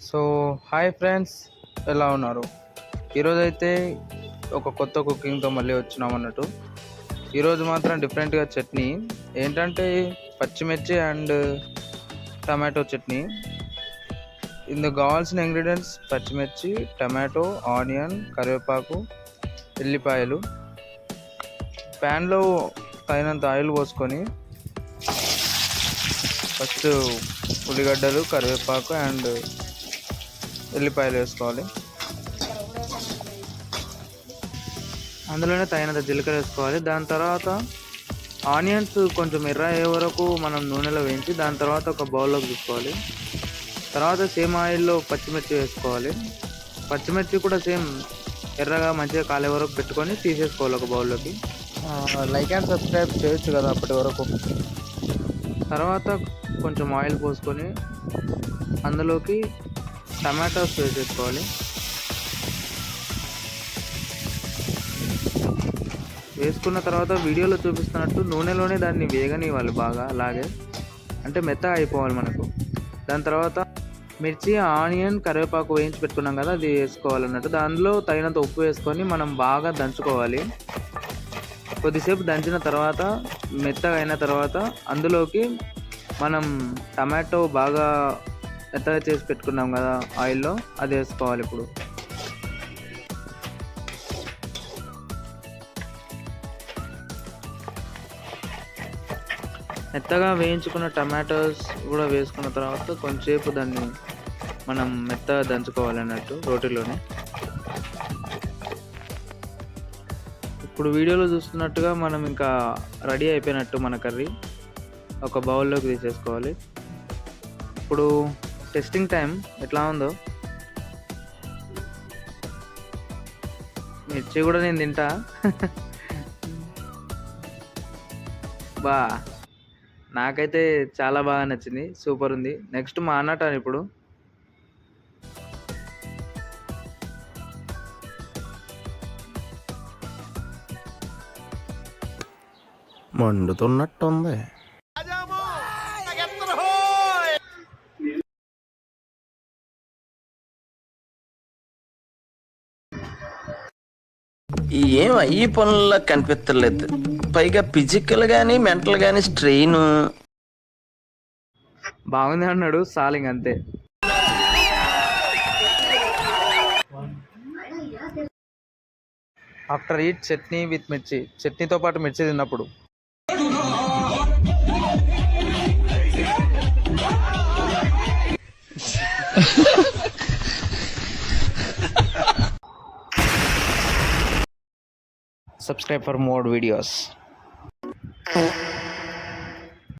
So hi friends, ఎలా ఉన్నారు? ఈరోజైతే ఒక కొత్త కుకింగ్తో మళ్ళీ వచ్చినాం అన్నట్టు. ఈరోజు మాత్రం డిఫరెంట్గా చట్నీ ఏంటంటే పచ్చిమిర్చి అండ్ టమాటో చట్నీ. ఇందుకు కావాల్సిన ఇంగ్రీడియంట్స్ పచ్చిమిర్చి, టమాటో, ఆనియన్, కరివేపాకు, ఎల్లిపాయలు. ప్యాన్లో తగినంత ఆయిల్ పోసుకొని ఫస్ట్ ఉల్లిగడ్డలు, కరివేపాకు అండ్ ఎల్లిపాయలు వేసుకోవాలి. అందులోనే తగినంత జీలకర్ర వేసుకోవాలి. దాని తర్వాత ఆనియన్స్ కొంచెం ఎర్ర అయ్యే వరకు మనం నూనెలో వేయించి దాని తర్వాత ఒక బౌల్లోకి తీసుకోవాలి. తర్వాత సేమ్ ఆయిల్లో పచ్చిమిర్చి వేసుకోవాలి. పచ్చిమిర్చి కూడా సేమ్ ఎర్రగా మంచిగా కాలే వరకు పెట్టుకొని తీసేసుకోవాలి ఒక బౌల్లోకి. లైక్ అండ్ సబ్స్క్రైబ్ చేయొచ్చు కదా అప్పటి వరకు. తర్వాత కొంచెం ఆయిల్ పోసుకొని అందులోకి టమాటోస్ వేసేసుకోవాలి. వేసుకున్న తర్వాత వీడియోలో చూపిస్తున్నట్టు నూనెలోనే దాన్ని వేగనివ్వాలి బాగా, అలాగే అంటే మెత్తగా అయిపోవాలి మనకు. దాని తర్వాత మిర్చి, ఆనియన్, కరివేపాకు వేయించి పెట్టుకున్నాం కదా, అది వేసుకోవాలన్నట్టు. దానిలో తగినంత ఉప్పు వేసుకొని మనం బాగా దంచుకోవాలి. కొద్దిసేపు దంచిన తర్వాత మెత్తగా అయిన తర్వాత అందులోకి మనం టమాటో బాగా మెత్తగా చేసి పెట్టుకున్నాం కదా ఆయిల్లో, అది వేసుకోవాలి. ఇప్పుడు మెత్తగా వేయించుకున్న టమాటోస్ కూడా వేసుకున్న తర్వాత కొంచెంసేపు దాన్ని మనం మెత్తగా దంచుకోవాలి అన్నట్టు రోటీలోనే. ఇప్పుడు వీడియోలో చూస్తున్నట్టుగా మనం ఇంకా రెడీ అయిపోయినట్టు మన కర్రీ ఒక బౌల్లోకి తీసేసుకోవాలి. ఇప్పుడు టెస్టింగ్ టైం ఎట్లా ఉందో. మిర్చి కూడా నేను తింటా. బా, నాకైతే చాలా బాగా నచ్చింది, సూపర్ ఉంది. నెక్స్ట్ మా అన్నట ఇప్పుడు మండుతున్నట్టుంది. ఏం అయ్యి పనుల్లో కనిపించలేదు. పైగా ఫిజికల్ గానీ మెంటల్ గానీ స్ట్రెయిన్. బాగుంది అన్నాడు సాలింగ్, అంతే. ఆఫ్టర్ ఈట్ చట్నీ విత్ మిర్చి, చట్నీతో పాటు మిర్చి తిన్నప్పుడు. Subscribe for more videos.